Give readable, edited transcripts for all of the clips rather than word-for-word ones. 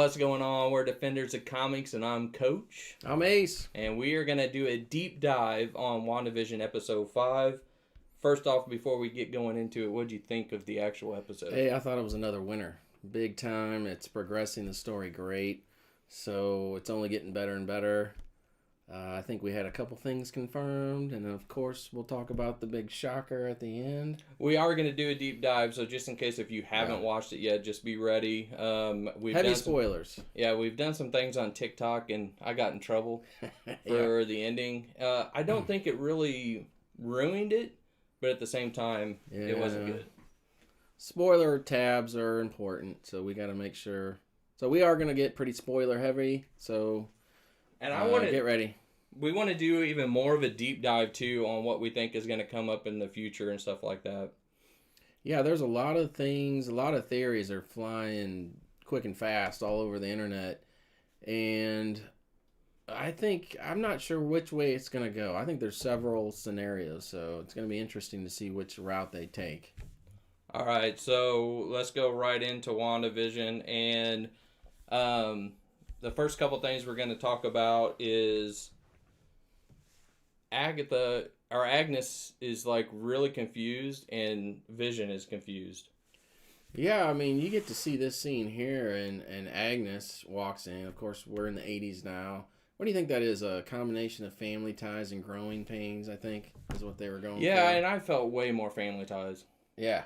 What's going on? We're Defenders of Comics, and I'm Coach. I'm Ace. And we are going to do a deep dive on WandaVision Episode 5. First off, before we get going into it, what did you think of the actual episode? Hey, I thought it was another winner. Big time. It's progressing the story great. So it's only getting better and better. I think we had a couple things confirmed. And of course, we'll talk about the big shocker at the end. We are going to do a deep dive. So just in case if you haven't watched it yet, just be ready. Heavy spoilers. We've done some things on TikTok and I got in trouble for the ending. I don't think it really ruined it. But at the same time, it wasn't good. Spoiler tabs are important, so we got to make sure. So we are going to get pretty spoiler heavy, so and I want to get ready. We want to do even more of a deep dive, too, on what we think is going to come up in the future and stuff like that. Yeah, there's a lot of things, a lot of theories are flying quick and fast all over the internet, and I'm not sure which way it's going to go. I think there's several scenarios, so it's going to be interesting to see which route they take. All right, so let's go right into WandaVision. And the first couple things we're going to talk about is Agnes is like really confused and Vision is confused. Yeah, I mean, you get to see this scene here, and Agnes walks in. Of course, we're in the 80s now. What do you think that is? A combination of family ties and growing pains, I think, is what they were going for. Yeah, and I felt way more family ties. Yeah.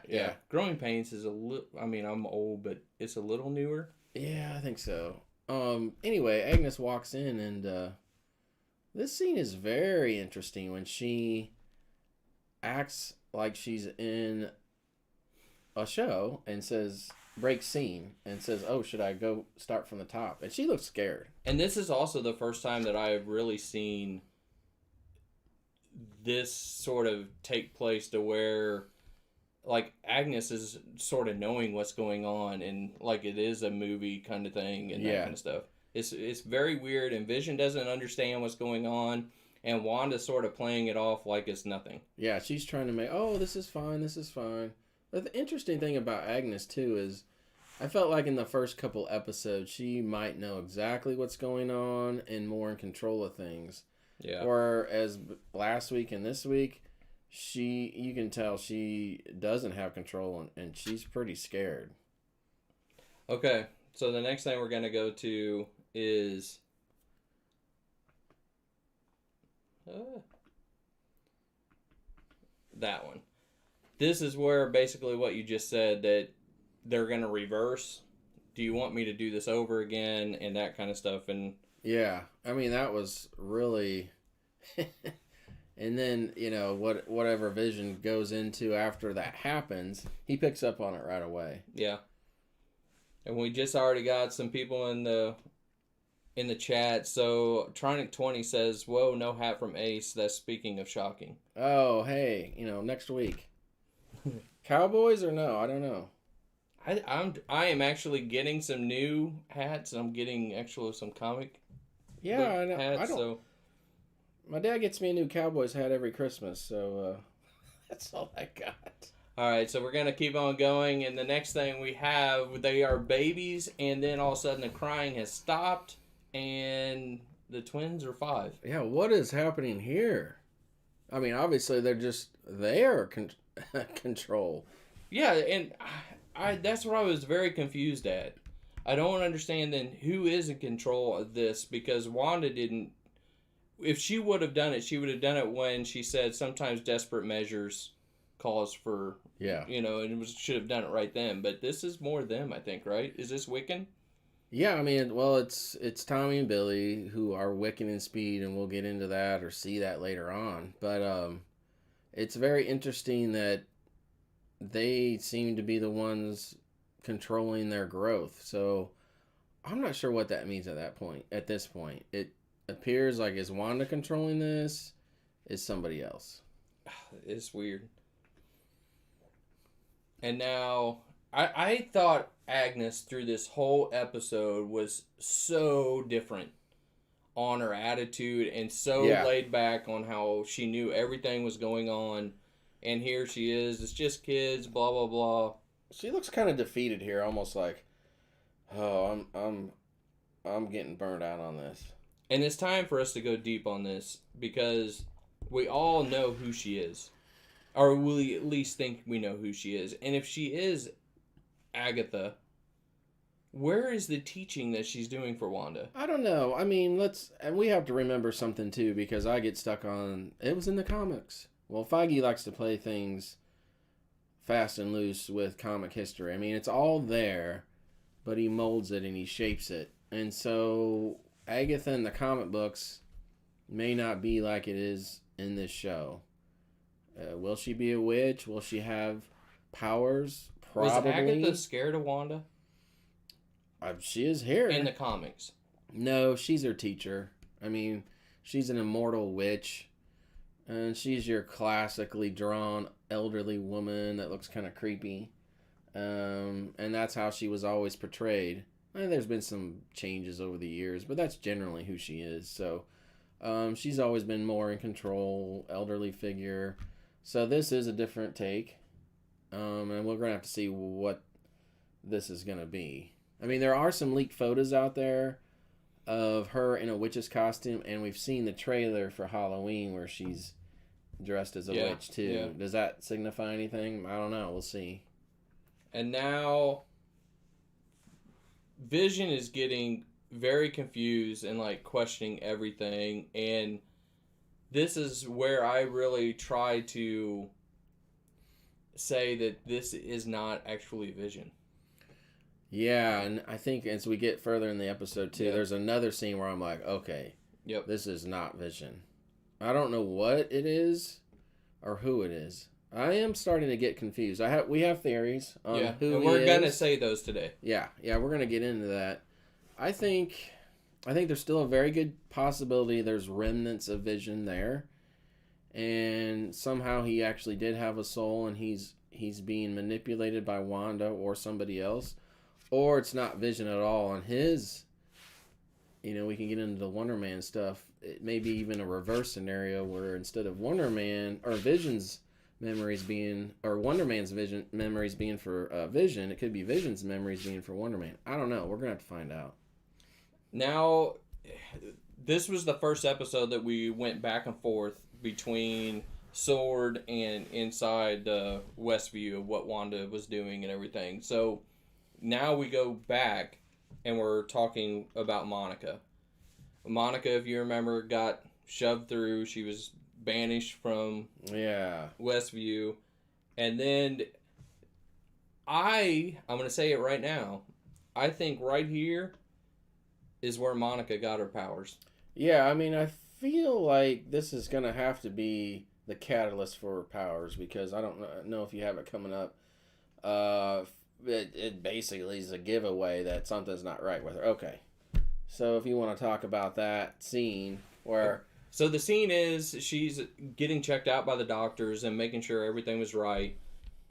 Growing pains is a little, I mean, I'm old, but it's a little newer. Yeah, I think so. Anyway, Agnes walks in, and this scene is very interesting when she acts like she's in a show and says, breaks scene, and says, oh, should I go start from the top? And she looks scared. And this is also the first time that I have really seen this sort of take place to where, like, Agnes is sort of knowing what's going on and, like, it is a movie kind of thing and that kind of stuff. It's very weird, and Vision doesn't understand what's going on, and Wanda's sort of playing it off like it's nothing. Yeah, she's trying to make, oh, this is fine. But the interesting thing about Agnes, too, is I felt like in the first couple episodes, she might know exactly what's going on and more in control of things. Yeah. Whereas last week and this week, you can tell she doesn't have control and she's pretty scared. Okay, so the next thing we're going to go to is that one. This is where basically what you just said, that they're going to reverse. Do you want me to do this over again and that kind of stuff? And yeah, I mean, that was really... And then, whatever Vision goes into after that happens, he picks up on it right away. Yeah. And we just already got some people in the chat. So Tronic 20 says, whoa, no hat from Ace. That's speaking of shocking. Oh, hey, next week. Cowboys or no? I don't know. I am actually getting some new hats. I'm getting actually some comic hats. So my dad gets me a new Cowboys hat every Christmas, so that's all I got. All right, so we're going to keep on going, and the next thing we have, they are babies, and then all of a sudden the crying has stopped, and the twins are 5. Yeah, what is happening here? I mean, obviously they're just there. Control. Yeah, and that's what I was very confused at. I don't understand then who is in control of this, because Wanda didn't. If she would have done it, she would have done it when she said sometimes desperate measures calls for, and should have done it right then. But this is more them, I think, right? Is this Wiccan? Yeah, I mean, well, it's Tommy and Billy who are Wiccan in speed, and we'll get into that or see that later on. But it's very interesting that they seem to be the ones controlling their growth. So I'm not sure what that means at this point. It appears like, is Wanda controlling this? Is somebody else? It's weird. And now, I thought Agnes through this whole episode was so different on her attitude and so laid back on how she knew everything was going on. And here she is. It's just kids, blah, blah, blah. She looks kind of defeated here, almost like, oh, I'm getting burned out on this. And it's time for us to go deep on this because we all know who she is. Or we at least think we know who she is. And if she is Agatha, where is the teaching that she's doing for Wanda? I don't know. I mean, and we have to remember something too, because I get stuck on, it was in the comics. Well, Feige likes to play things fast and loose with comic history. I mean, it's all there, but he molds it and he shapes it. And so Agatha in the comic books may not be like it is in this show. Will she be a witch? Will she have powers? Probably. Was Agatha scared of Wanda? She is here. In the comics. No, she's her teacher. I mean, she's an immortal witch. And she's your classically drawn elderly woman that looks kind of creepy. And that's how she was always portrayed. And there's been some changes over the years, but that's generally who she is. So she's always been more in control, elderly figure. So this is a different take. And we're going to have to see what this is going to be. I mean, there are some leaked photos out there of her in a witch's costume, and we've seen the trailer for Halloween where she's dressed as a witch, too. Yeah. Does that signify anything? I don't know. We'll see. And now Vision is getting very confused and, like, questioning everything, and this is where I really try to say that this is not actually Vision. Yeah, and I think as we get further in the episode, too, there's another scene where I'm like, okay, this is not Vision. I don't know what it is or who it is. I am starting to get confused. We have theories on who he is. And we're going to say those today. Yeah, we're going to get into that. I think there's still a very good possibility there's remnants of Vision there. And somehow he actually did have a soul and he's being manipulated by Wanda or somebody else. Or it's not Vision at all, and his, we can get into the Wonder Man stuff. It may be even a reverse scenario where instead of Wonder Man or Vision's memories being, or Wonder Man's memories being for Vision, it could be Vision's memories being for Wonder Man. I don't know. We're gonna have to find out. Now, this was the first episode that we went back and forth between Sword and inside the Westview of what Wanda was doing and everything. So now we go back and we're talking about Monica. Monica, if you remember, got shoved through. She was banished from Westview. And then I'm going to say it right now. I think right here is where Monica got her powers. Yeah, I mean, I feel like this is going to have to be the catalyst for her powers because I don't know if you have it coming up. It basically is a giveaway that something's not right with her. Okay. So if you want to talk about that scene where... So the scene is she's getting checked out by the doctors and making sure everything was right.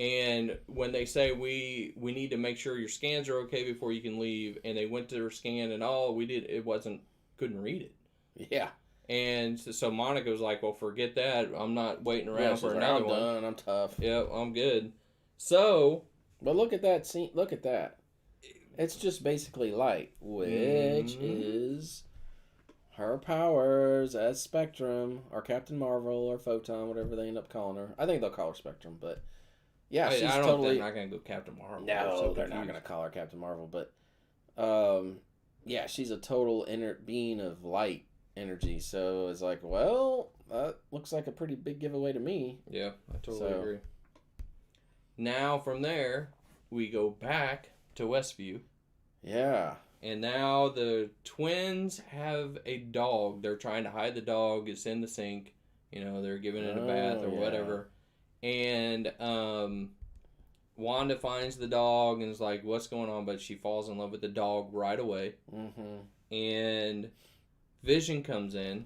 And when they say, we need to make sure your scans are okay before you can leave, and they went to her scan and couldn't read it. Yeah. And so Monica was like, well, forget that. I'm not waiting around for another one. I'm done. I'm tough. Yeah, I'm good. So... But look at that scene. Look at that. It's just basically light, which is her powers as Spectrum or Captain Marvel or Photon, whatever they end up calling her. I think they'll call her Spectrum, but yeah, she's totally. They're not going to go Captain Marvel. No, they're not going to call her Captain Marvel, but yeah, she's a total being of light energy. So it's like, well, that looks like a pretty big giveaway to me. Yeah, I totally agree. Now, from there, we go back to Westview. Yeah. And now the twins have a dog. They're trying to hide the dog. It's in the sink. They're giving it a bath or whatever. And Wanda finds the dog and is like, what's going on? But she falls in love with the dog right away. Mm-hmm. And Vision comes in.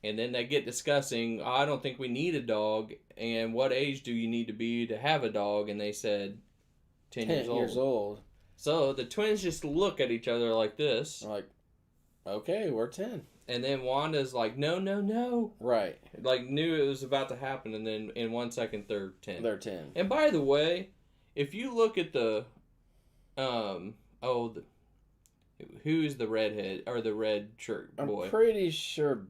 And then they get discussing, I don't think we need a dog. And what age do you need to be to have a dog? And they said 10 years old. So the twins just look at each other like this. Like, okay, we're 10. And then Wanda's like, no. Right. Like, knew it was about to happen. And then in 1 second, they're 10. They're 10. And by the way, if you look at the Who's the redhead or the red shirt boy? I'm pretty sure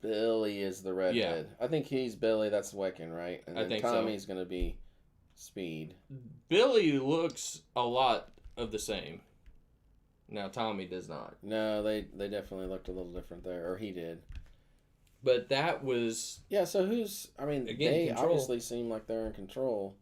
Billy is the redhead. Yeah. I think he's Billy. That's Wiccan, right? And I then think Tommy's gonna be Speed. Billy looks a lot of the same. Now Tommy does not. No, they definitely looked a little different there, or he did. But that was So who's? I mean, again, they control. obviously seem like they're in control.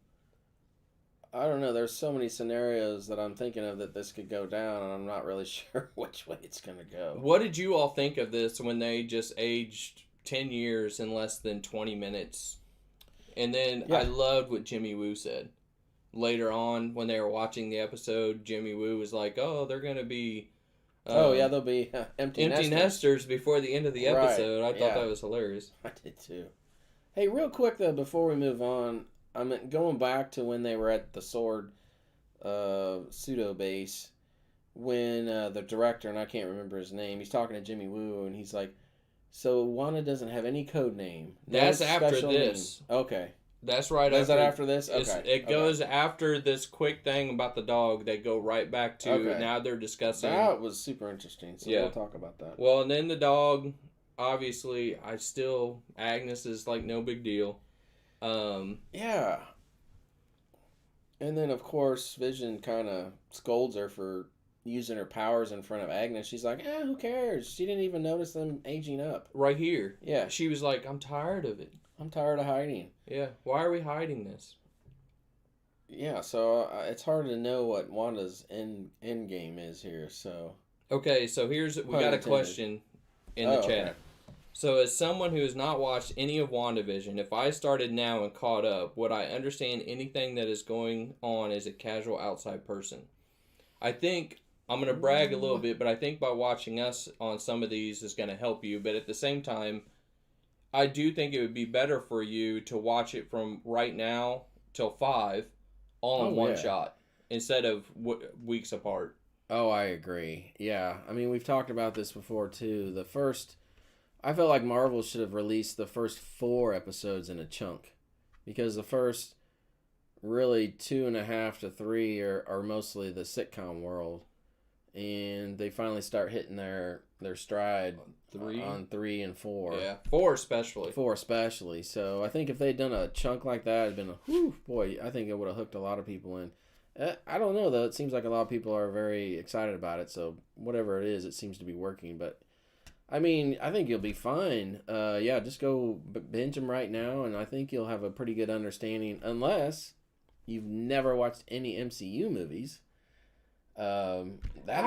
I don't know. There's so many scenarios that I'm thinking of that this could go down, and I'm not really sure which way it's gonna go. What did you all think of this when they just aged 10 years in less than 20 minutes? And then I loved what Jimmy Woo said. Later on, when they were watching the episode, Jimmy Woo was like, "Oh, they're gonna be." They'll be empty nesters before the end of the episode. Right. I thought that was hilarious. I did too. Hey, real quick though, before we move on, I mean, going back to when they were at the Sword pseudo base, when the director, and I can't remember his name, he's talking to Jimmy Woo, and he's like, "So Wanda doesn't have any code name." That's after this. Name. Okay. That's right. Is that after this? Okay. It goes after this quick thing about the dog. They go right back to now they're discussing. That was super interesting. So we'll talk about that. Well, and then the dog, obviously, Agnes is like no big deal. Yeah. And then, of course, Vision kind of scolds her for using her powers in front of Agnes. She's like, who cares? She didn't even notice them aging up. Right here. Yeah. She was like, I'm tired of it. I'm tired of hiding. Yeah. Why are we hiding this? Yeah, so it's hard to know what Wanda's end game is here, so... Okay, so we got a question in the chat. Okay. So as someone who has not watched any of WandaVision, if I started now and caught up, would I understand anything that is going on as a casual outside person? I think, I'm going to brag a little bit, but I think by watching us on some of these is going to help you. But at the same time, I do think it would be better for you to watch it from right now till 5 all in one shot instead of weeks apart. Oh, I agree. Yeah. I mean, we've talked about this before, too. I felt like Marvel should have released the first 4 episodes in a chunk. Because the first really 2.5 to 3 are mostly the sitcom world. And they finally start hitting their stride on 3 and 4. Yeah, 4 especially. 4 especially. So I think if they'd done a chunk like that, it'd been I think it would have hooked a lot of people in. I don't know, though. It seems like a lot of people are very excited about it. So whatever it is, it seems to be working. But, I mean, I think you'll be fine. Just go binge them right now, and I think you'll have a pretty good understanding, unless you've never watched any MCU movies. I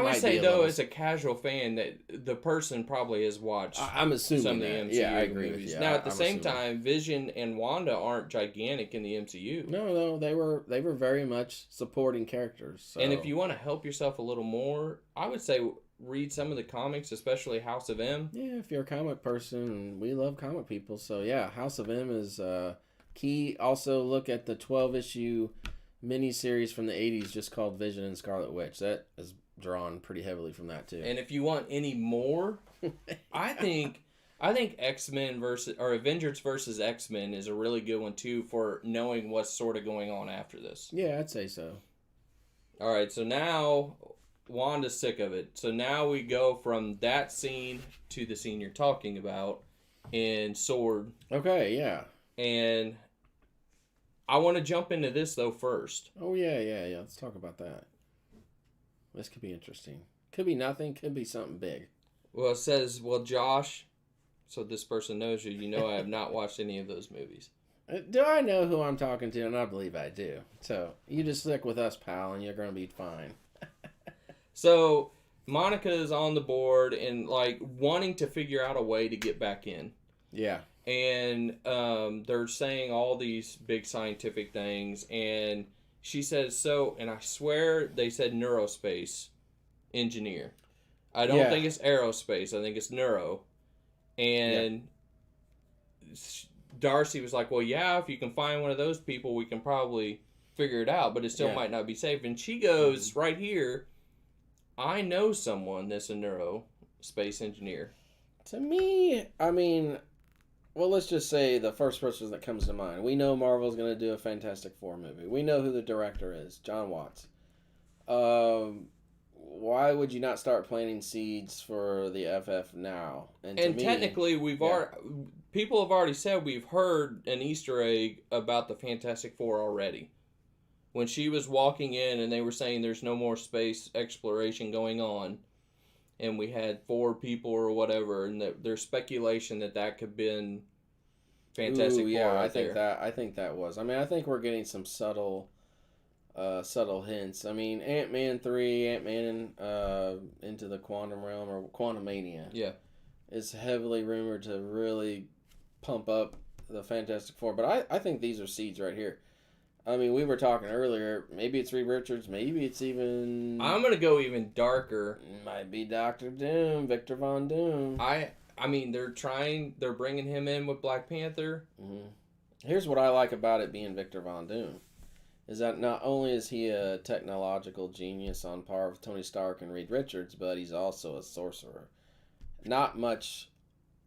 would say, though, as a casual fan, that the person probably has watched I'm assuming some of the MCU I agree movies. with you. Now, at the same time, Vision and Wanda aren't gigantic in the MCU. No, they were very much supporting characters. So. And if you want to help yourself a little more, I would say read some of the comics, especially House of M. Yeah, if you're a comic person, we love comic people. So, yeah, House of M is key. Also, look at the 12-issue miniseries from the 80s just called Vision and Scarlet Witch. That is drawn pretty heavily from that too. And if you want any more, I think X-Men Avengers versus X-Men is a really good one too for knowing what's sort of going on after this. Yeah, I'd say so. All right, so now Wanda's sick of it. So now we go from that scene to the scene you're talking about in Sword. Okay, yeah. And I want to jump into this, though, first. Oh, yeah. Let's talk about that. This could be interesting. Could be nothing. Could be something big. Well, it says, Josh, so this person knows you, I have not watched any of those movies. Do I know who I'm talking to? And I believe I do. So, you just stick with us, pal, and you're going to be fine. So, Monica is on the board and, wanting to figure out a way to get back in. Yeah. And they're saying all these big scientific things, and she says and I swear they said neurospace engineer. I don't think it's aerospace. I think it's neuro. And Darcy was like, well, yeah, if you can find one of those people, we can probably figure it out, but it still might not be safe. And she goes right here, I know someone that's a neurospace engineer. To me, I mean... Well, let's just say the first person that comes to mind. We know Marvel's going to do a Fantastic Four movie. We know who the director is, John Watts. why would you not start planting seeds for the FF now? And to me, technically, people have already said we've heard an Easter egg about the Fantastic Four already. When she was walking in and they were saying there's no more space exploration going on, and we had 4 people or whatever, and there's speculation that could have been Fantastic Four. Yeah, right I think that was. I mean, I think we're getting some subtle hints. I mean, Ant-Man 3, Ant-Man into the Quantum Realm or Quantumania. Yeah. Is heavily rumored to really pump up the Fantastic Four. But I think these are seeds right here. I mean, we were talking earlier, maybe it's Reed Richards, maybe it's even... I'm going to go even darker. Might be Dr. Doom, Victor Von Doom. I mean, they're bringing him in with Black Panther. Mm-hmm. Here's what I like about it being Victor Von Doom. Is that not only is he a technological genius on par with Tony Stark and Reed Richards, but he's also a sorcerer. Not much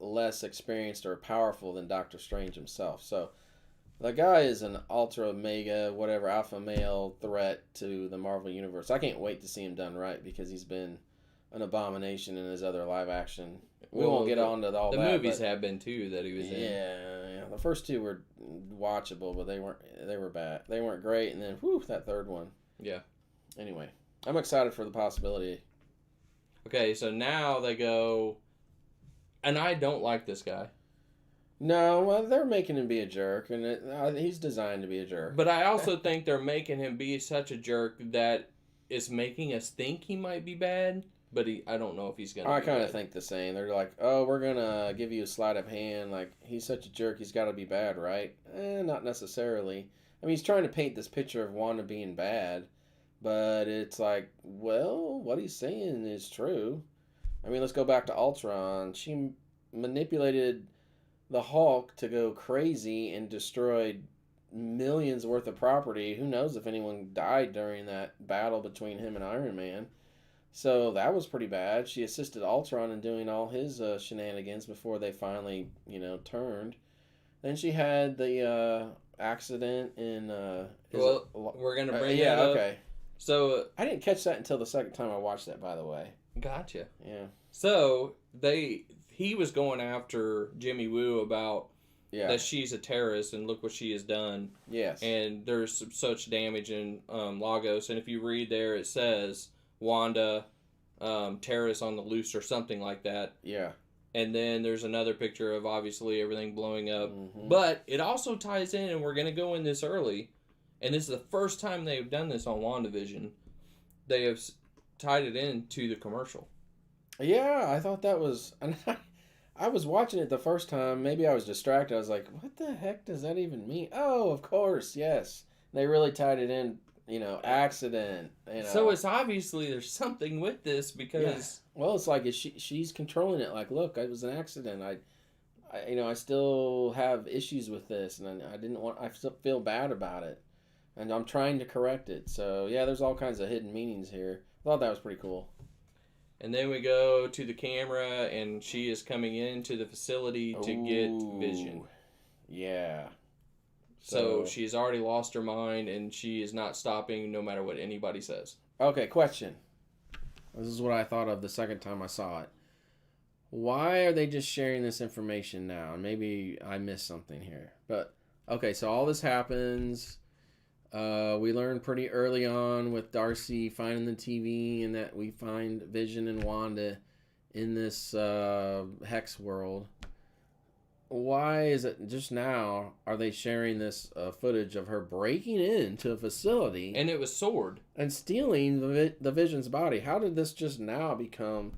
less experienced or powerful than Doctor Strange himself. So the guy is an ultra mega whatever alpha male threat to the Marvel universe. I can't wait to see him done right because he's been an abomination in his other live action. We won't get on to all that. The movies have been too that he was in. Yeah. The first 2 were watchable, but they were bad. They weren't great, and then that third one. Yeah. Anyway, I'm excited for the possibility. Okay, so now they go, and I don't like this guy. No, well, they're making him be a jerk, and he's designed to be a jerk. But I also think they're making him be such a jerk that it's making us think he might be bad, but I don't know if he's going to be I kind of think the same. They're like, oh, we're going to give you a sleight of hand. Like, he's such a jerk, he's got to be bad, right? Not necessarily. I mean, he's trying to paint this picture of Wanda being bad, but it's like, well, what he's saying is true. I mean, let's go back to Ultron. She manipulated the Hulk to go crazy and destroyed millions worth of property. Who knows if anyone died during that battle between him and Iron Man. So that was pretty bad. She assisted Ultron in doing all his shenanigans before they finally, turned. Then she had the accident in... we're going to bring that up. Okay. So... I didn't catch that until the second time I watched that, by the way. Gotcha. Yeah. So, he was going after Jimmy Woo about that she's a terrorist and look what she has done. Yes. And there's such damage in Lagos. And if you read there, it says Wanda, terrorist on the loose or something like that. Yeah. And then there's another picture of obviously everything blowing up. Mm-hmm. But it also ties in, and we're going to go in this early, and this is the first time they've done this on WandaVision. They have tied it into the commercial. Yeah, I thought that was... And I was watching it the first time. Maybe I was distracted. I was like, what the heck does that even mean? Oh, of course, yes. They really tied it in, accident. So it's obviously there's something with this because... Yeah. Well, it's like she's controlling it. Like, look, it was an accident. I still have issues with this, and I still feel bad about it. And I'm trying to correct it. So, yeah, there's all kinds of hidden meanings here. I thought that was pretty cool. And then we go to the camera, and she is coming into the facility to get Vision. Yeah. So she's already lost her mind, and she is not stopping no matter what anybody says. Okay, question. This is what I thought of the second time I saw it. Why are they just sharing this information now? And maybe I missed something here. But, okay, so all this happens... we learned pretty early on with Darcy finding the TV and that we find Vision and Wanda in this Hex world. Why is it just now are they sharing this footage of her breaking into a facility? And it was Sword. And stealing the Vision's body. How did this just now become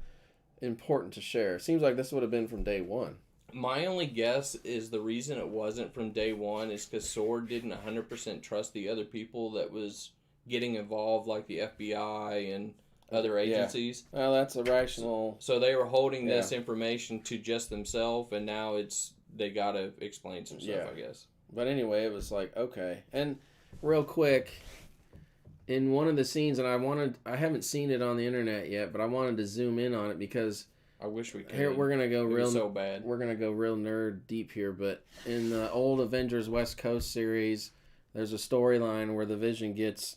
important to share? Seems like this would have been from day one. My only guess is the reason it wasn't from day one is because Sword didn't 100% trust the other people that was getting involved, like the FBI and other agencies. Yeah. Well, that's a rational... So they were holding this information to just themselves, and now they got to explain some stuff, I guess. But anyway, it was like, okay. And real quick, in one of the scenes, and I haven't seen it on the internet yet, but I wanted to zoom in on it because... I wish we could. Here we're gonna go real so bad. We're gonna go real nerd deep here, but in the old Avengers West Coast series, there's a storyline where the Vision gets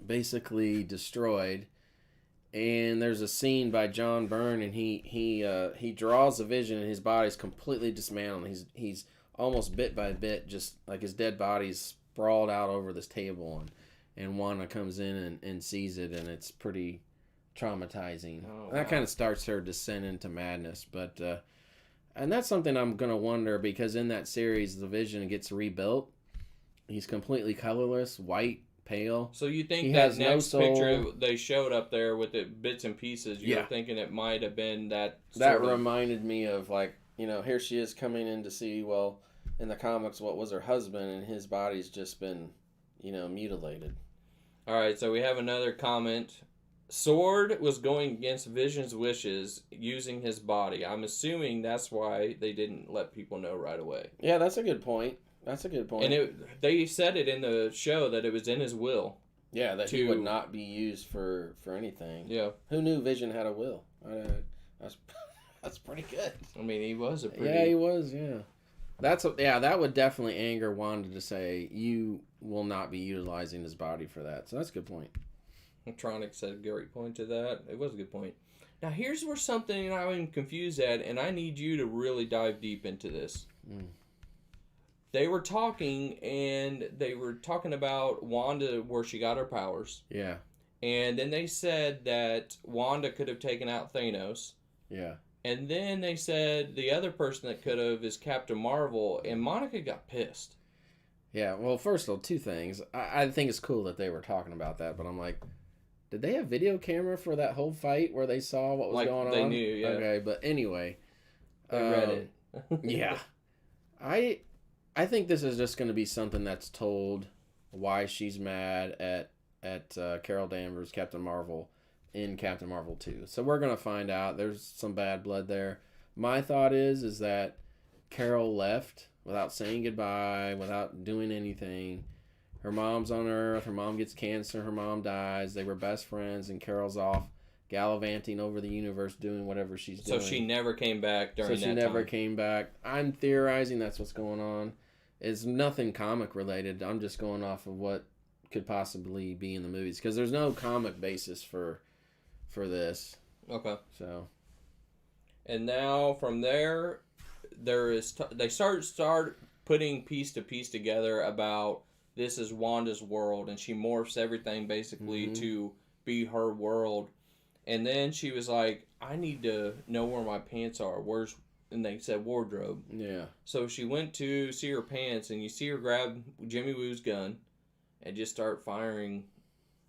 basically destroyed, And there's a scene by John Byrne, and he draws the Vision, and his body's completely dismantled. He's almost bit by bit, just like his dead body's sprawled out over this table, and Wanda comes in and sees it, and it's pretty traumatizing. Oh, that wow. kind of starts her descent into madness, but and that's something I'm gonna wonder, because in that series, the Vision gets rebuilt. He's completely colorless, white, pale. So you think He that has no next soul. picture they showed up there with the bits and pieces, you're Yeah. thinking it might have been that That sort of... reminded me of, like, here she is coming in to see, well, in the comics, what was her husband, and his body's just been, mutilated. All right, so we have another comment. Sword was going against Vision's wishes using his body. I'm assuming that's why they didn't let people know right away. Yeah, that's a good point. And they said it in the show that it was in his will. Yeah, that he would not be used for anything. Yeah. Who knew Vision had a will? That's pretty good. I mean, he was a pretty... Yeah, he was, yeah. That would definitely anger Wanda to say, you will not be utilizing his body for that. So that's a good point. Tronic said a great point to that. It was a good point. Now, here's where something I'm confused at, and I need you to really dive deep into this. They were talking, and they were talking about Wanda, where she got her powers. Yeah. And then they said that Wanda could have taken out Thanos. Yeah. And then they said the other person that could have is Captain Marvel, and Monica got pissed. Yeah, well, first of all, two things. I think it's cool that they were talking about that, but I'm like, did they have video camera for that whole fight where they saw what was going on? They knew, yeah. Okay, but anyway. They read it. Yeah. I think this is just going to be something that's told why she's mad at Carol Danvers, Captain Marvel, in Captain Marvel 2. So we're going to find out. There's some bad blood there. My thought is that Carol left without saying goodbye, without doing anything. Her mom's on Earth. Her mom gets cancer. Her mom dies. They were best friends, and Carol's off gallivanting over the universe doing whatever she's doing. So she never came back during that time. So she never came back. I'm theorizing that's what's going on. It's nothing comic related. I'm just going off of what could possibly be in the movies, because there's no comic basis for this. Okay. So. And now from there, they start putting piece to piece together about this is Wanda's world, and she morphs everything basically to be her world. And then she was like, I need to know where my pants are. And they said wardrobe. Yeah. So she went to see her pants, and you see her grab Jimmy Woo's gun and just start firing.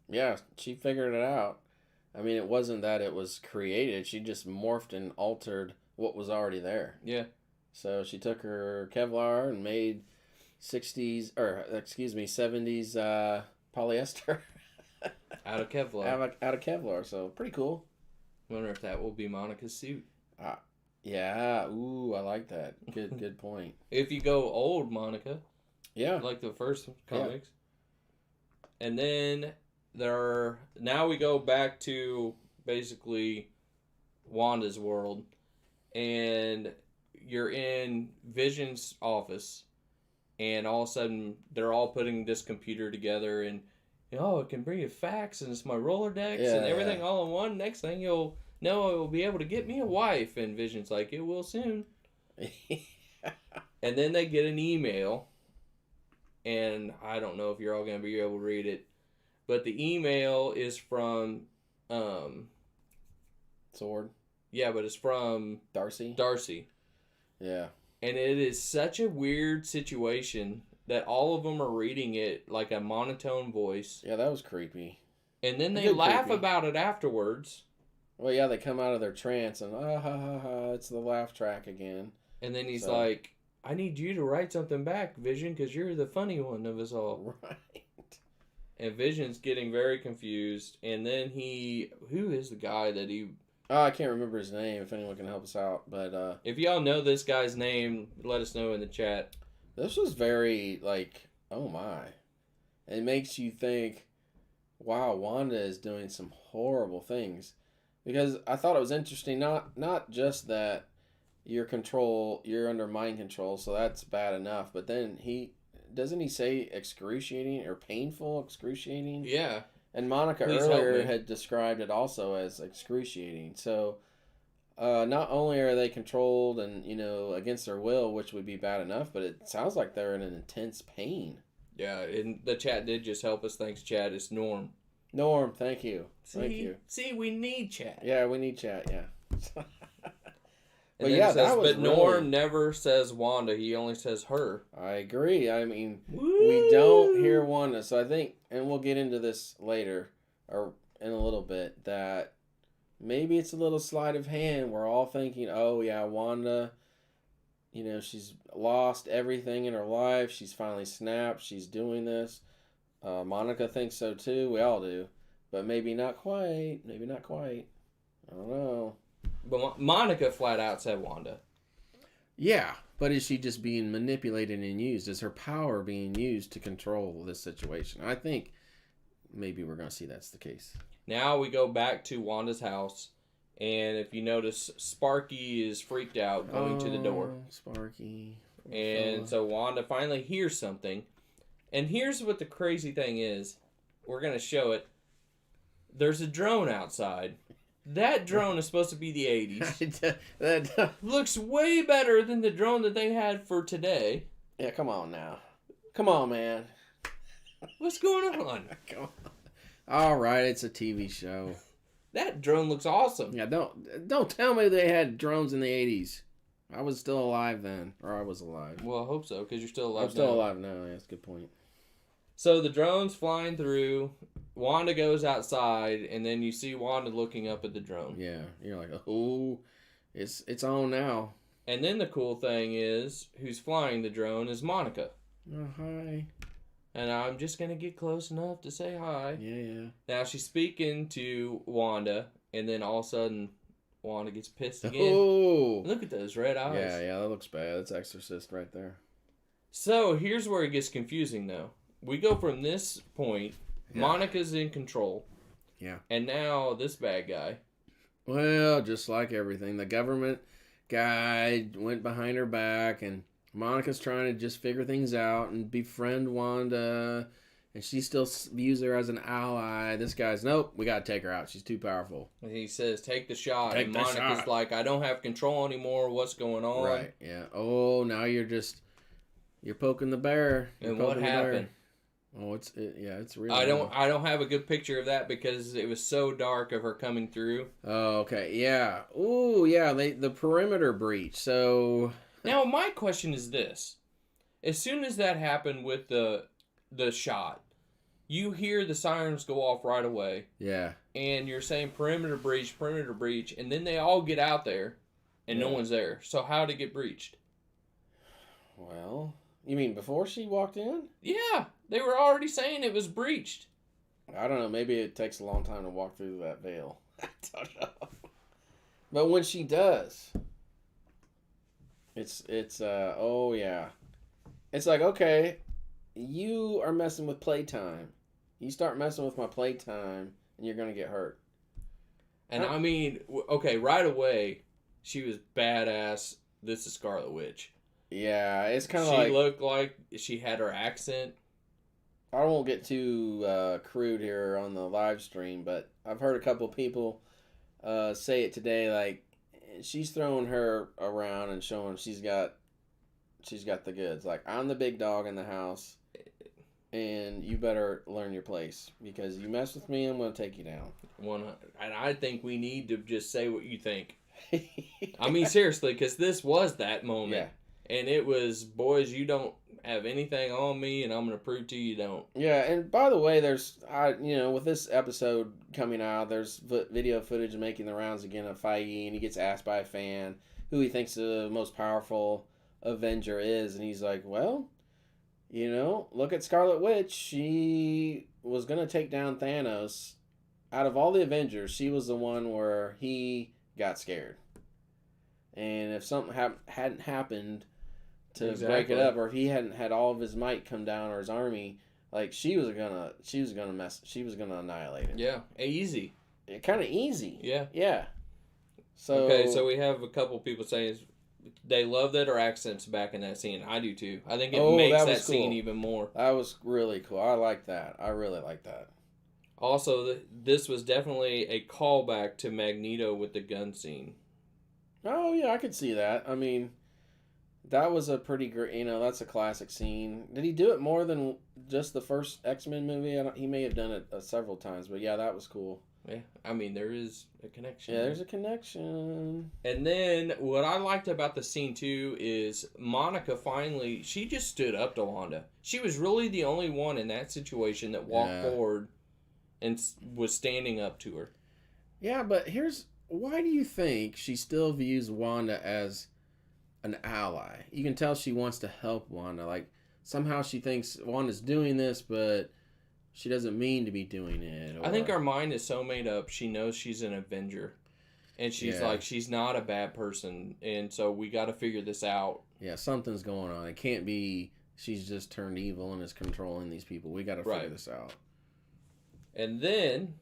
Yeah, she figured it out. I mean, it wasn't that it was created. She just morphed and altered what was already there. Yeah. So she took her Kevlar and made 70s polyester. Out of Kevlar. Out of Kevlar, so pretty cool. Wonder if that will be Monica's suit. Yeah. Ooh, I like that. Good point. If you go old Monica. Yeah. Like the first comics. Yeah. And then now we go back to basically Wanda's world. And you're in Vision's office. And all of a sudden, they're all putting this computer together. And, it can bring you facts. And it's my Rolodex. And everything all in one. Next thing you'll know, it will be able to get me a wife. And Vision's like, it will soon. And then they get an email. And I don't know if you're all going to be able to read it. But the email is from... Sword? Yeah, but it's from... Darcy. Yeah. And it is such a weird situation that all of them are reading it like a monotone voice. Yeah, that was creepy. And then they laugh about it afterwards. Well, yeah, they come out of their trance and, ha ha ha, it's the laugh track again. And then he's like, I need you to write something back, Vision, because you're the funny one of us all. Right. And Vision's getting very confused. And then who is the guy that he... Oh, I can't remember his name, if anyone can help us out. But if y'all know this guy's name, let us know in the chat. This was very, oh my. It makes you think, wow, Wanda is doing some horrible things. Because I thought it was interesting, not just that you're under mind control, so that's bad enough. But then doesn't he say excruciating or painful, excruciating? Yeah. And Monica Please help earlier me. had described it also as excruciating. So not only are they controlled and, against their will, which would be bad enough, but it sounds like they're in an intense pain. Yeah, and the chat did just help us. Thanks, chat. It's Norm. Norm, thank you. Thank you. See, we need chat. Yeah, we need chat, yeah. And But then yeah, it says, that was but Norm really... never says Wanda. He only says her. I agree. I mean, Woo! we don't hear Wanda. So I think, and we'll get into this later, or in a little bit, that maybe it's a little sleight of hand. We're all thinking, oh yeah, Wanda, she's lost everything in her life. She's finally snapped. She's doing this. Monica thinks so too. We all do. But maybe not quite. Maybe not quite. I don't know. But Monica flat out said Wanda. Yeah, but is she just being manipulated and used? Is her power being used to control this situation? I think maybe we're going to see that's the case. Now we go back to Wanda's house, and if you notice, Sparky is freaked out going to the door. Sparky. And so Wanda finally hears something. And here's what the crazy thing is. We're going to show it. There's a drone outside. That drone is supposed to be the 80s. Looks way better than the drone that they had for today. Yeah, come on now. Come on, man. What's going on? Come on. All right, it's a TV show. That drone looks awesome. Yeah, don't tell me they had drones in the 80s. I was still alive then, or I was alive. Well, I hope so, because you're still alive. I'm still alive now. Yeah, that's a good point. So the drone's flying through. Wanda goes outside, and then you see Wanda looking up at the drone. Yeah, you're like, oh, it's on now. And then the cool thing is, who's flying the drone is Monica. Oh, hi. And I'm just going to get close enough to say hi. Yeah. Now she's speaking to Wanda, and then all of a sudden, Wanda gets pissed again. Oh. Look at those red eyes. Yeah, that looks bad. That's Exorcist right there. So here's where it gets confusing, though. We go from this point, Monica's in control. Yeah. And now this bad guy. Well, just like everything. The government guy went behind her back, and Monica's trying to just figure things out and befriend Wanda, and she still views her as an ally. This guy's, nope, we got to take her out. She's too powerful. And he says, take the shot. Take and the Monica's shot. like, I don't have control anymore. What's going on? Right, yeah. Oh, now you're poking the bear. And what happened? Oh, it's real. I don't have a good picture of that because it was so dark of her coming through. Oh, okay. Yeah. Ooh, yeah, the perimeter breach. So now my question is this. As soon as that happened with the shot, you hear the sirens go off right away. Yeah. And you're saying perimeter breach, and then they all get out there and no one's there. So how did it get breached? Well, you mean before she walked in? Yeah, they were already saying it was breached. I don't know. Maybe it takes a long time to walk through that veil. I don't know. But when she does, it's oh yeah. It's like, okay, you are messing with playtime. You start messing with my playtime, and you're going to get hurt. And I mean, okay, right away, she was badass. This is Scarlet Witch. Yeah, it's kind of like... She looked like she had her accent. I won't get too crude here on the live stream, but I've heard a couple people say it today, like, she's throwing her around and showing she's got the goods. Like, I'm the big dog in the house, and you better learn your place, because you mess with me, I'm going to take you down. And I think we need to just say what you think. I mean, seriously, because this was that moment. Yeah. And it was, boys, you don't have anything on me, and I'm going to prove to you don't. Yeah, and by the way, there's, with this episode coming out, there's video footage making the rounds again of Feige, and he gets asked by a fan who he thinks the most powerful Avenger is, and he's like, well, look at Scarlet Witch. She was going to take down Thanos. Out of all the Avengers, she was the one where he got scared. And if something hadn't happened to break it up, or if he hadn't had all of his might come down, or his army, like, she was gonna annihilate it. Yeah, easy. Kind of easy. Yeah. Yeah. So okay, so we have a couple people saying they love that her accent's back in that scene. I do too. I think it makes that scene even more. That was really cool. I like that. I really like that. Also, this was definitely a callback to Magneto with the gun scene. Oh yeah, I could see that. I mean, that was a pretty great. That's a classic scene. Did he do it more than just the first X-Men movie? He may have done it several times, but yeah, that was cool. Yeah, I mean, there is a connection. Yeah, there's a connection. And then what I liked about the scene too is Monica finally, she just stood up to Wanda. She was really the only one in that situation that walked forward and was standing up to her. Yeah, but why do you think she still views Wanda as an ally? You can tell she wants to help Wanda. Like, somehow she thinks Wanda's doing this, but she doesn't mean to be doing it. I think our mind is so made up, she knows she's an Avenger. And she's like, she's not a bad person. And so we got to figure this out. Yeah, something's going on. It can't be she's just turned evil and is controlling these people. We got to figure this out. And then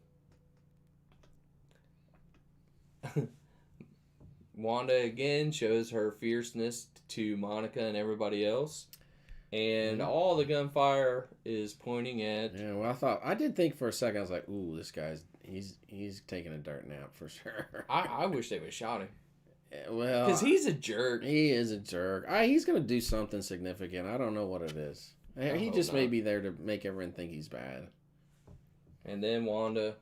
Wanda again shows her fierceness to Monica and everybody else. And all the gunfire is pointing at... Yeah, well, I did think for a second, I was like, ooh, this guy's, he's taking a dirt nap for sure. I wish they would have shot him. Yeah, well... Because he's a jerk. He is a jerk. He's going to do something significant. I don't know what it is. He just may be there to make everyone think he's bad. And then Wanda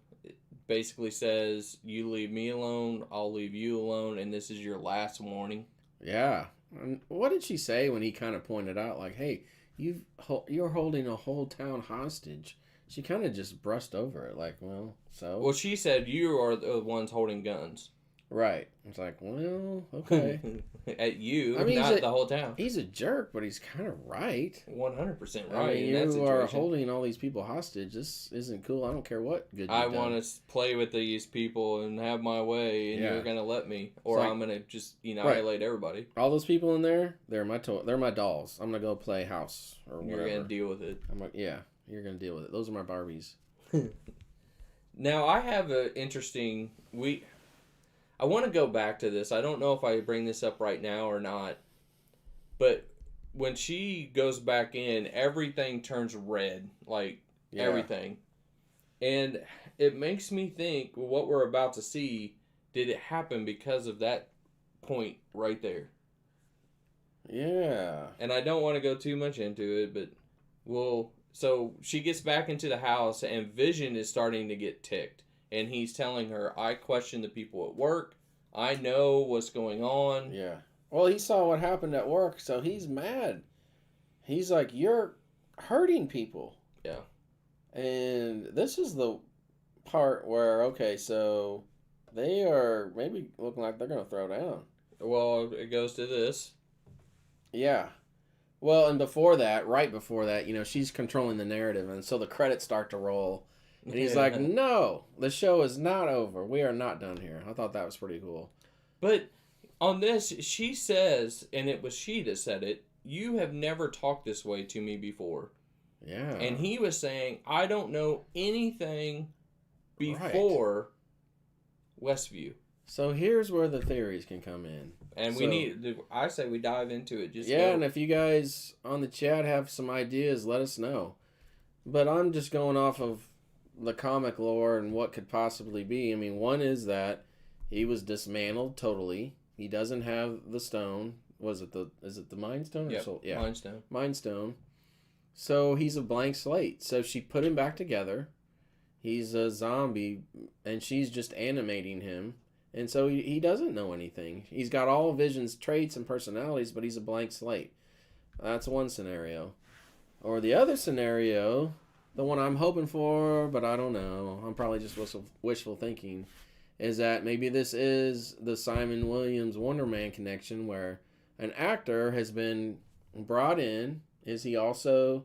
basically says, you leave me alone, I'll leave you alone, and this is your last warning. Yeah. And what did she say when he kind of pointed out, like, hey, you're holding a whole town hostage? She kind of just brushed over it, like, well, so? Well, she said, you are the ones holding guns. Right. It's like, well, okay. At you, I mean, not the whole town. He's a jerk, but he's kind of right. 100% right. I mean, you are holding all these people hostage. This isn't cool. I don't care what good I want to play with these people and have my way, and you're going to let me. Or I'm going to just annihilate everybody. All those people in there, they're my dolls. I'm going to go play house or whatever. You're going to deal with it. You're going to deal with it. Those are my Barbies. Now, I have an interesting... I want to go back to this. I don't know if I bring this up right now or not. But when she goes back in, everything turns red. Like, everything. And it makes me think, what we're about to see, did it happen because of that point right there? Yeah. And I don't want to go too much into it, but so she gets back into the house, and Vision is starting to get ticked. And he's telling her, I question the people at work. I know what's going on. Yeah. Well, he saw what happened at work, so he's mad. He's like, you're hurting people. Yeah. And this is the part where, okay, so they are maybe looking like they're going to throw down. Well, it goes to this. Yeah. Well, and right before that, she's controlling the narrative, and so the credits start to roll. And he's like, no, the show is not over. We are not done here. I thought that was pretty cool. But on this, she says, and it was she that said it, you have never talked this way to me before. Yeah. And he was saying, I don't know anything before Westview. So here's where the theories can come in. And I say we dive into it. And if you guys on the chat have some ideas, let us know. But I'm just going off of the comic lore and what could possibly be. I mean, one is that he was dismantled totally. He doesn't have the stone. Is it the Mind Stone? Yep, Mind Stone. Mind Stone. So he's a blank slate. So she put him back together. He's a zombie, and she's just animating him. And so he doesn't know anything. He's got all Vision's traits and personalities, but he's a blank slate. That's one scenario. Or the other scenario, the one I'm hoping for, but I don't know, I'm probably just wishful thinking, is that maybe this is the Simon Williams Wonder Man connection where an actor has been brought in. Is he also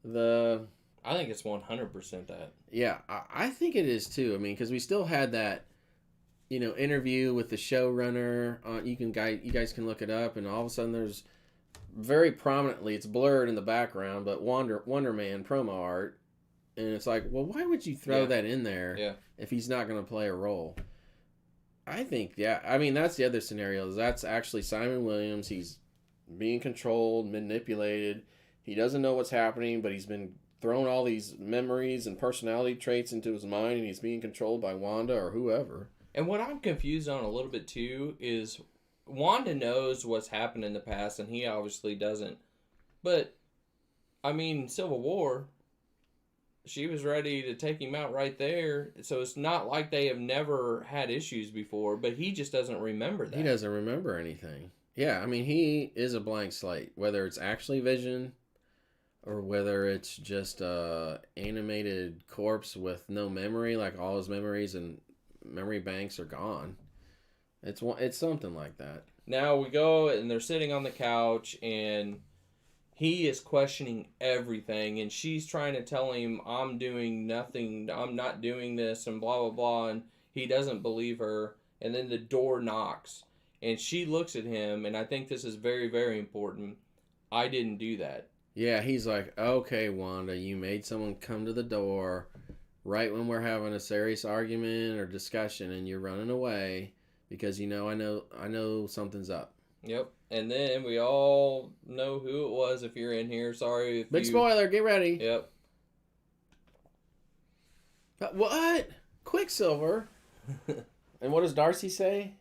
the... I think it's 100% that. Yeah, I think it is too. I mean, because we still had that, interview with the showrunner. You guys can look it up, and all of a sudden there's very prominently, it's blurred in the background, but Wonder Man promo art. And it's like, well, why would you throw that in there if he's not going to play a role? I think, I mean, that's the other scenario. That's actually Simon Williams. He's being controlled, manipulated. He doesn't know what's happening, but he's been thrown all these memories and personality traits into his mind, and he's being controlled by Wanda or whoever. And what I'm confused on a little bit too is Wanda knows what's happened in the past, and he obviously doesn't. But I mean, Civil War, she was ready to take him out right there. So it's not like they have never had issues before, but he just doesn't remember that. He doesn't remember anything. Yeah, I mean, he is a blank slate. Whether it's actually Vision or whether it's just a animated corpse with no memory, like all his memories and memory banks are gone. It's something like that. Now we go and they're sitting on the couch and he is questioning everything, and she's trying to tell him, I'm doing nothing, I'm not doing this, and blah, blah, blah, and he doesn't believe her, and then the door knocks, and she looks at him, and I think this is very, very important. I didn't do that. Yeah, he's like, okay, Wanda, you made someone come to the door right when we're having a serious argument or discussion, and you're running away because I know something's up. Yep. And then we all know who it was if you're in here. Sorry if Big spoiler, get ready. Yep. What? Quicksilver? And what does Darcy say?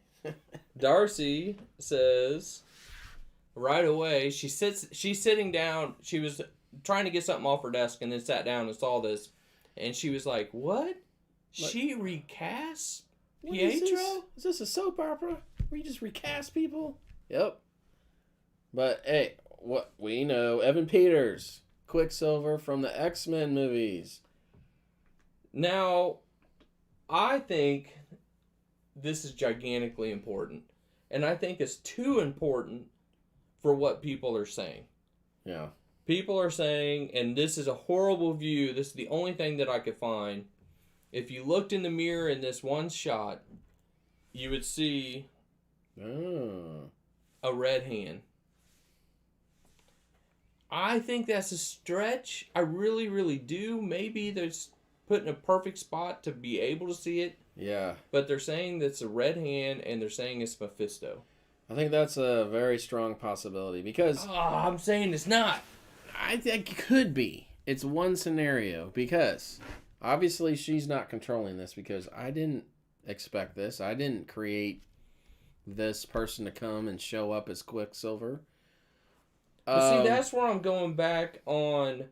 Darcy says right away, she's sitting down, she was trying to get something off her desk and then sat down and saw this, and she was like, what? She recasts Pietro? Is this a soap opera where you just recast people? Yep. But hey, what we know, Evan Peters, Quicksilver from the X-Men movies. Now, I think this is gigantically important. And I think it's too important for what people are saying. Yeah. People are saying, and this is a horrible view, this is the only thing that I could find. If you looked in the mirror in this one shot, you would see a red hand. I think that's a stretch. I really, really do. Maybe they're put in a perfect spot to be able to see it. Yeah. But they're saying that's a red hand, and they're saying it's Mephisto. I think that's a very strong possibility because... I'm saying it's not. I think it could be. It's one scenario because obviously she's not controlling this because I didn't expect this. I didn't create this person to come and show up as Quicksilver. But see, that's where I'm going back on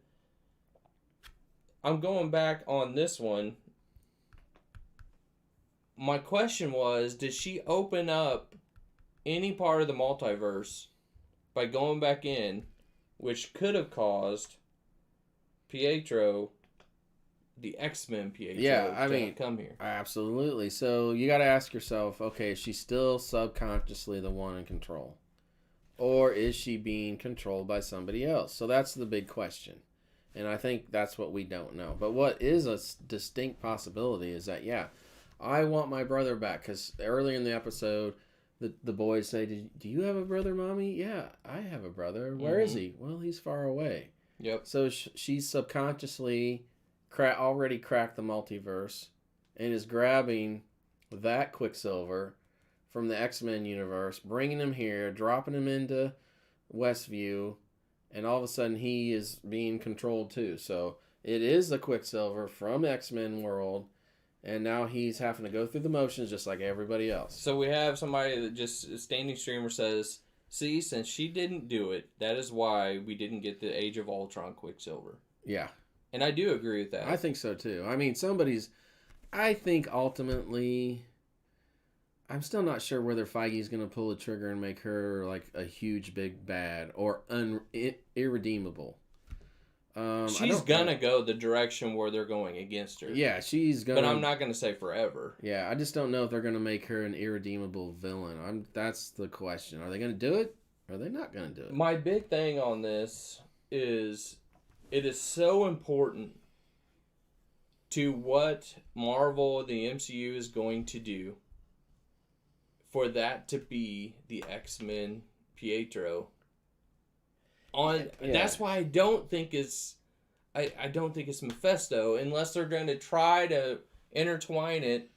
this one. My question was, did she open up any part of the multiverse by going back in, which could have caused Pietro, the X-Men Pietro, to come here? Absolutely. So you got to ask yourself, okay, is she still subconsciously the one in control? Or is she being controlled by somebody else? So that's the big question. And I think that's what we don't know. But what is a distinct possibility is that, yeah, I want my brother back. Because early in the episode, the boys say, do you have a brother, Mommy? Yeah, I have a brother. Where is he? Well, he's far away. Yep. So she's subconsciously already cracked the multiverse and is grabbing that Quicksilver from the X-Men universe, bringing him here, dropping him into Westview, and all of a sudden he is being controlled too. So it is the Quicksilver from X-Men world, and now he's having to go through the motions just like everybody else. So we have somebody that just, standing streamer says, see, since she didn't do it, that is why we didn't get the Age of Ultron Quicksilver. Yeah. And I do agree with that. I think so too. I mean, I think ultimately... I'm still not sure whether Feige's going to pull the trigger and make her like a huge big bad or irredeemable. She's going to go the direction where they're going against her. Yeah, she's going to... But I'm not going to say forever. Yeah, I just don't know if they're going to make her an irredeemable villain. That's the question. Are they going to do it? Or are they not going to do it? My big thing on this is it is so important to what Marvel, the MCU, is going to do for that to be the X-Men Pietro. That's why I don't think it's Mephisto unless they're going to try to intertwine it.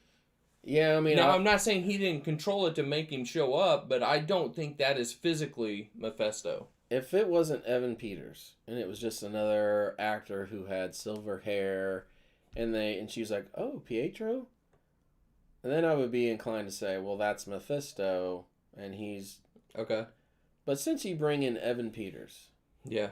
Yeah, I mean, now I'm not saying he didn't control it to make him show up, but I don't think that is physically Mephisto. if it wasn't Evan Peters and it was just another actor who had silver hair, and she's like, "Oh, Pietro," and then I would be inclined to say, "Well, that's Mephisto," and he's Okay. But since you bring in Evan Peters, Yeah.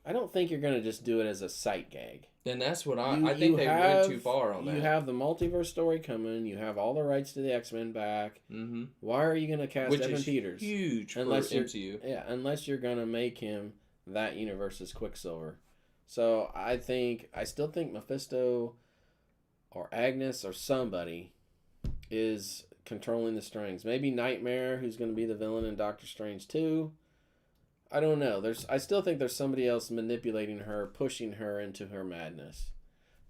I don't think you're going to just do it as a sight gag. Then that's what I think they went too far on that. You have the multiverse story coming. You have all the rights to the X-Men back. Mm-hmm. Why are you going to cast Evan Peters? Huge unless for MCU. Yeah, unless you're going to make him that universe's Quicksilver. So I still think Mephisto or Agnes or somebody is controlling the strings. Maybe Nightmare, who's going to be the villain in Doctor Strange 2. I don't know. I still think there's somebody else manipulating her, pushing her into her madness.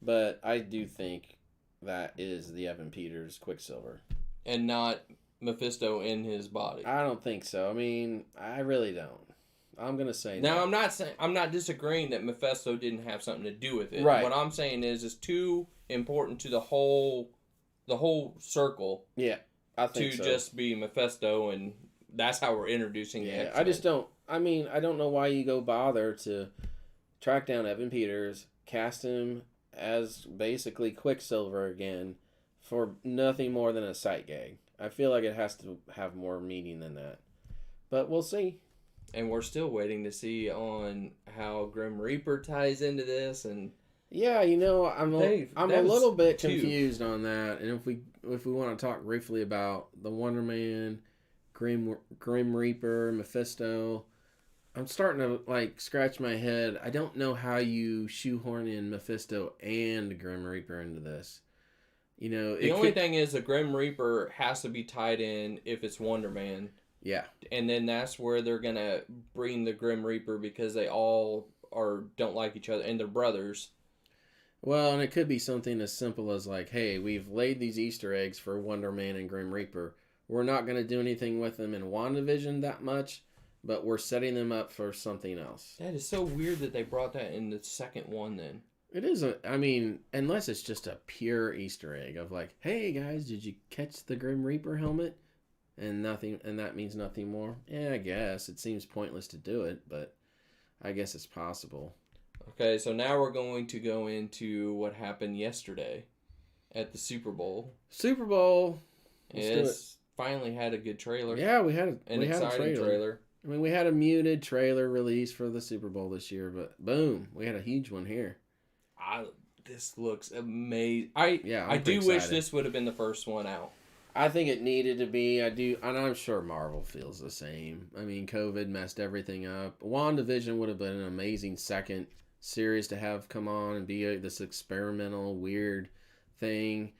But I do think that is the Evan Peters Quicksilver. And not Mephisto in his body. I don't think so. I mean, I really don't. I'm going to say now, no. I'm not disagreeing that Mephisto didn't have something to do with it. Right. What I'm saying is it's too important to the whole circle. Yeah, I think so. Just be Mephisto, and that's how we're introducing the X-Men. I just don't. I mean, I don't know why you go bother to track down Evan Peters, cast him as basically Quicksilver again for nothing more than a sight gag. I feel like it has to have more meaning than that. But we'll see. And we're still waiting to see on how Grim Reaper ties into this. And yeah, I'm a little bit confused on that. And if we want to talk briefly about the Wonder Man, Grim Reaper, Mephisto, I'm starting to scratch my head. I don't know how you shoehorn in Mephisto and Grim Reaper into this. The only thing is the Grim Reaper has to be tied in if it's Wonder Man. Yeah. And then that's where they're going to bring the Grim Reaper because they all don't like each other and they're brothers. Well, and it could be something as simple as hey, we've laid these Easter eggs for Wonder Man and Grim Reaper. We're not going to do anything with them in WandaVision that much, but we're setting them up for something else. That is so weird that they brought that in the second one then. It isn't. I mean, unless it's just a pure Easter egg of hey guys, did you catch the Grim Reaper helmet? And that means nothing more. Yeah, I guess it seems pointless to do it, but I guess it's possible. Okay, so now we're going to go into what happened yesterday at the Super Bowl. Super Bowl. It's finally had a good trailer. Yeah, we had an exciting trailer. I mean, we had a muted trailer release for the Super Bowl this year, but boom, we had a huge one here. This looks amazing. I do wish this would have been the first one out. I think it needed to be. I do, and I'm sure Marvel feels the same. I mean, COVID messed everything up. WandaVision would have been an amazing second series to have come on and be this experimental, weird thing,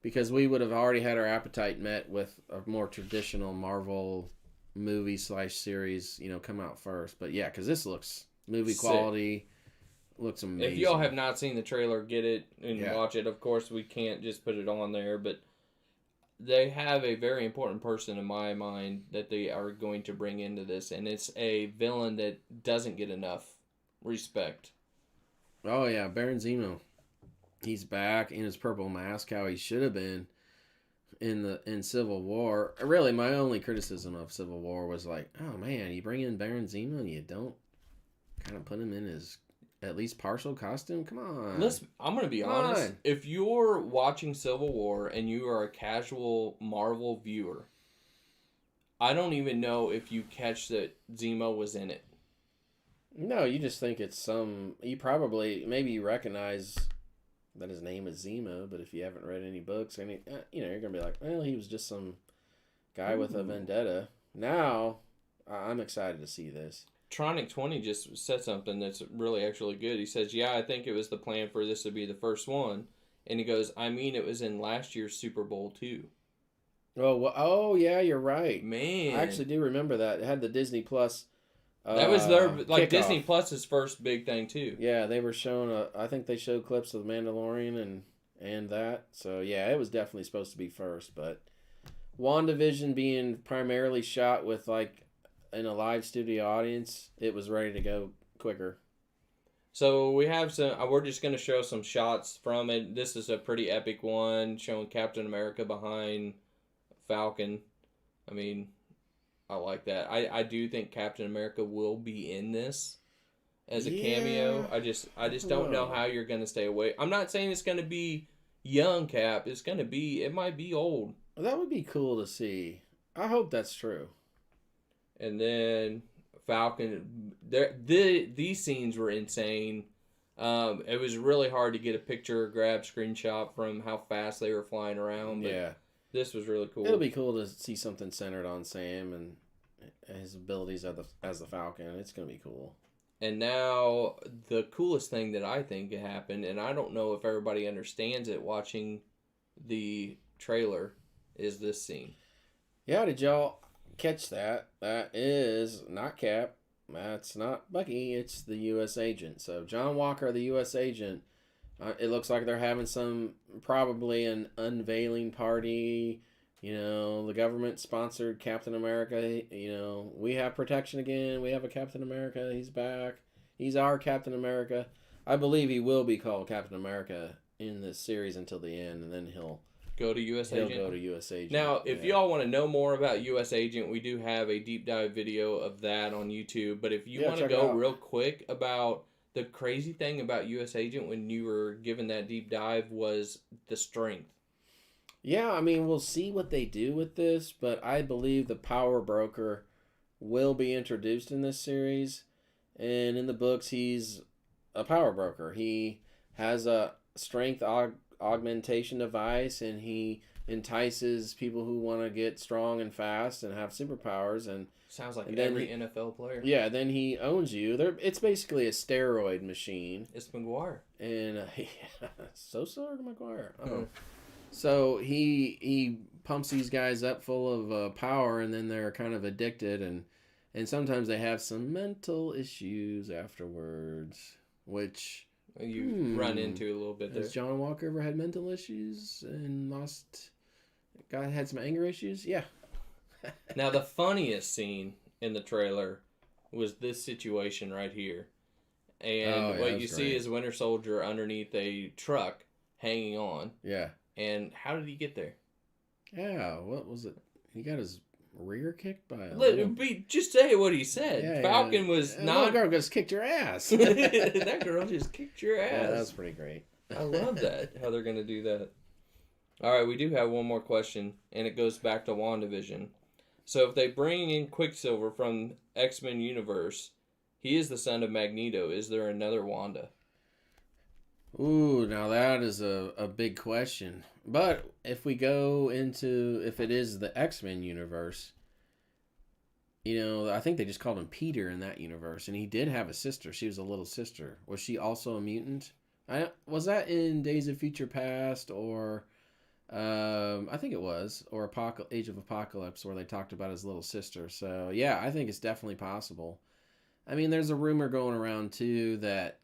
because we would have already had our appetite met with a more traditional Marvel movie / series, come out first. But yeah, because this looks movie quality. Looks amazing. If y'all have not seen the trailer, get it and watch it. Of course, we can't just put it on there, but they have a very important person in my mind that they are going to bring into this, and it's a villain that doesn't get enough respect. Oh yeah, Baron Zemo. He's back in his purple mask, how he should have been in Civil War. Really, my only criticism of Civil War was oh man, you bring in Baron Zemo and you don't kind of put him in his at least partial costume? Come on. Listen, I'm going to be honest. If you're watching Civil War and you are a casual Marvel viewer, I don't even know if you catch that Zemo was in it. No, you just think it's maybe you recognize that his name is Zemo, but if you haven't read any books, you're going to be well, he was just some guy with a vendetta. Now, I'm excited to see this. Tronic20 just said something that's really actually good. He says, yeah, I think it was the plan for this to be the first one. And he goes, I mean, it was in last year's Super Bowl, too. Oh, well, yeah, you're right. Man. I actually do remember that. It had the Disney Plus that was their, kickoff. Disney Plus's first big thing, too. Yeah, they were showing, I think they showed clips of The Mandalorian and that. So, yeah, it was definitely supposed to be first. But WandaVision being primarily shot with, in a live studio audience, it was ready to go quicker. So we have we're just going to show some shots from it. This is a pretty epic one showing Captain America behind Falcon. I mean, I like that. I do think Captain America will be in this as a Yeah. cameo. I just don't know how you're going to stay away. I'm not saying it's going to be young Cap. It might be old. That would be cool to see. I hope that's true. And then Falcon, these scenes were insane. It was really hard to get a picture, grab screenshot from how fast they were flying around. But Yeah. this was really cool. It'll be cool to see something centered on Sam and his abilities as the Falcon. It's going to be cool. And now the coolest thing that I think happened, and I don't know if everybody understands it watching the trailer, is this scene. Yeah, did y'all catch that? That is not Cap. That's not Bucky. It's the U.S. agent. So John Walker, the U.S. agent, it looks like they're having probably an unveiling party. You know, the government sponsored Captain America. You know, we have protection again. We have a Captain America. He's back. He's our Captain America. I believe he will be called Captain America in this series until the end, and then he'll go to U.S. Agent. He'll go to U.S. Agent. Now, if y'all want to know more about U.S. Agent, we do have a deep dive video of that on YouTube. But if you want to go real quick about the crazy thing about U.S. Agent when you were given that deep dive was the strength. Yeah, I mean, we'll see what they do with this, but I believe the Power Broker will be introduced in this series. And in the books, he's a Power Broker. He has a strength augmentation device, and he entices people who want to get strong and fast and have superpowers. And sounds like every NFL player. Yeah, then he owns you. It's basically a steroid machine. It's McGuire. And Sosa or McGuire? Oh. So he pumps these guys up full of power, and then they're kind of addicted, and sometimes they have some mental issues afterwards, which you run into a little bit there. Has John Walker ever had mental issues and had some anger issues? Yeah. Now, the funniest scene in the trailer was this situation right here. And what you see is Winter Soldier underneath a truck hanging on. Yeah. And how did he get there? Yeah, what was it? He got his rear kicked by just say what he said. Yeah, Falcon was not... That girl just kicked your ass. That girl just kicked your ass. Yeah, that's pretty great. I love that, how they're going to do that. All right, we do have one more question, and it goes back to WandaVision. So if they bring in Quicksilver from X-Men universe, he is the son of Magneto. Is there another Wanda? Ooh, now that is a big question. But if we go into, if it is the X-Men universe, you know, I think they just called him Peter in that universe. And he did have a sister. She was a little sister. Was she also a mutant? Was that in Days of Future Past or... I think it was, or Age of Apocalypse, where they talked about his little sister. So, yeah, I think it's definitely possible. I mean, there's a rumor going around, too, that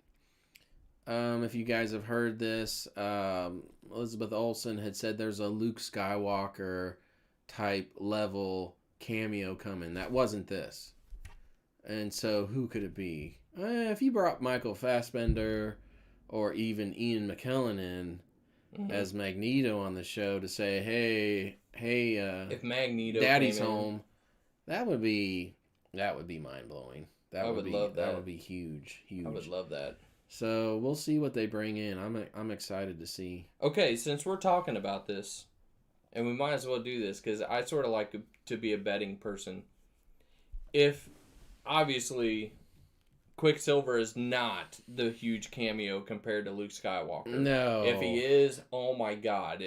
if you guys have heard this, Elizabeth Olsen had said there's a Luke Skywalker type level cameo coming. That wasn't this. And so, who could it be? If you brought Michael Fassbender or even Ian McKellen in, as Magneto on the show to say, hey, if Magneto Daddy's home, that would be mind blowing. I would love that. That would be huge. I would love that. So we'll see what they bring in. I'm excited to see. Okay, since we're talking about this, and we might as well do this because I sort of like to be a betting person. If obviously Quicksilver is not the huge cameo compared to Luke Skywalker. No. If he is, oh my God,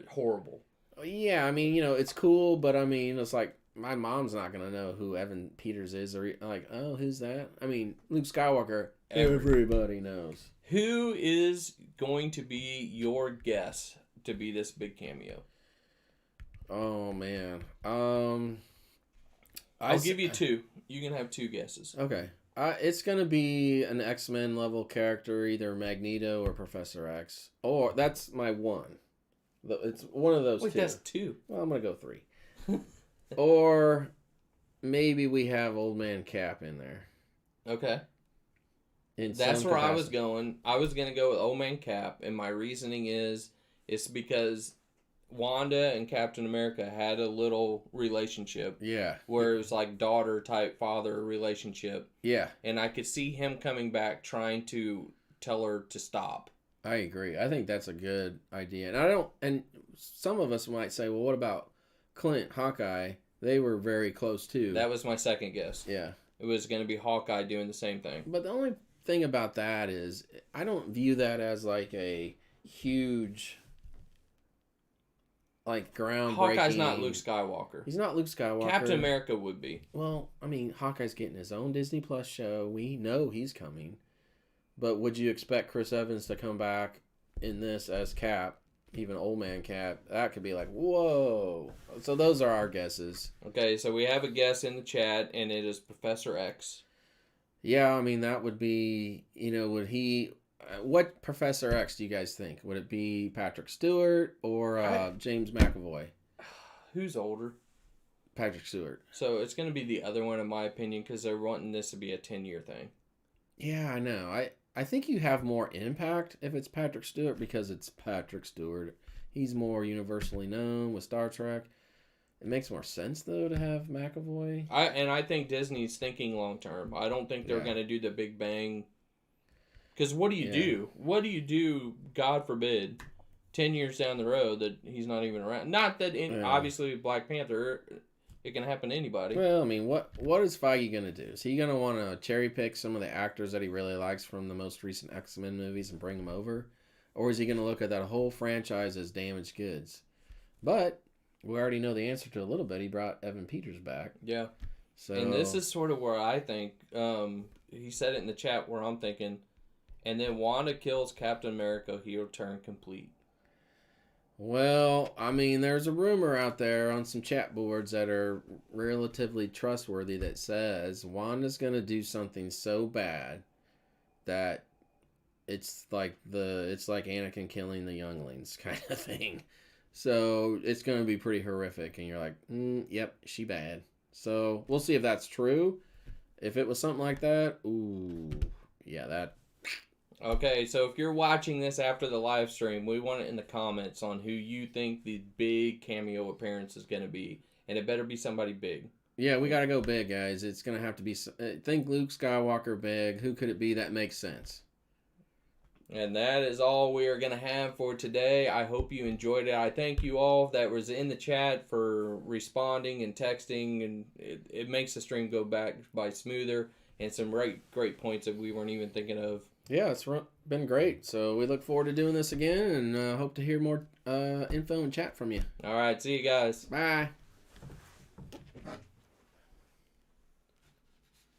horrible. Yeah, I mean, you know, it's cool, but I mean, it's like my mom's not gonna know who Evan Peters is, or like, oh, who's that? I mean, Luke Skywalker, everybody knows. Who is going to be your guess to be this big cameo? Oh man, I'll give you two. You can have two guesses. Okay. It's going to be an X-Men level character, either Magneto or Professor X. Or, that's my one. It's one of those two. Wait, that's two. Well, I'm going to go three. Or, maybe we have Old Man Cap in there. Okay. That's where I was going. I was going to go with Old Man Cap, and my reasoning is, it's because Wanda and Captain America had a little relationship. Yeah. Where it was like daughter type father relationship. Yeah. And I could see him coming back trying to tell her to stop. I agree. I think that's a good idea. And some of us might say, well, what about Clint, Hawkeye? They were very close too. That was my second guess. Yeah. It was going to be Hawkeye doing the same thing. But the only thing about that is I don't view that as like a huge, like, groundbreaking. Hawkeye's not Luke Skywalker. He's not Luke Skywalker. Captain America would be. Well, I mean, Hawkeye's getting his own Disney Plus show. We know he's coming. But would you expect Chris Evans to come back in this as Cap? Even old man Cap? That could be like, whoa. So those are our guesses. Okay, so we have a guess in the chat, and it is Professor X. Yeah, I mean, that would be, would he... what Professor X do you guys think? Would it be Patrick Stewart or James McAvoy? Who's older? Patrick Stewart. So it's going to be the other one, in my opinion, because they're wanting this to be a 10-year thing. Yeah, I know. I think you have more impact if it's Patrick Stewart because it's Patrick Stewart. He's more universally known with Star Trek. It makes more sense, though, to have McAvoy. I think Disney's thinking long term. I don't think they're going to do the Big Bang. Because what do you do? What do you do, God forbid, 10 years down the road that he's not even around? Not that, obviously, Black Panther, it can happen to anybody. Well, I mean, what is Feige going to do? Is he going to want to cherry pick some of the actors that he really likes from the most recent X-Men movies and bring them over? Or is he going to look at that whole franchise as damaged goods? But we already know the answer to a little bit. He brought Evan Peters back. Yeah. So, and this is sort of where I think, he said it in the chat where I'm thinking, and then Wanda kills Captain America, he'll turn complete. Well, I mean, there's a rumor out there on some chat boards that are relatively trustworthy that says Wanda's going to do something so bad that it's like Anakin killing the younglings kind of thing. So it's going to be pretty horrific. And you're like, yep, she bad. So we'll see if that's true. If it was something like that, ooh, yeah, that. Okay, so if you're watching this after the live stream, we want it in the comments on who you think the big cameo appearance is going to be. And it better be somebody big. Yeah, we got to go big, guys. It's going to have to be... think Luke Skywalker big. Who could it be that makes sense? And that is all we are going to have for today. I hope you enjoyed it. I thank you all that was in the chat for responding and texting. And it makes the stream go back by smoother. And some great points that we weren't even thinking of. Yeah, it's been great. So we look forward to doing this again and hope to hear more info and chat from you. All right, see you guys. Bye.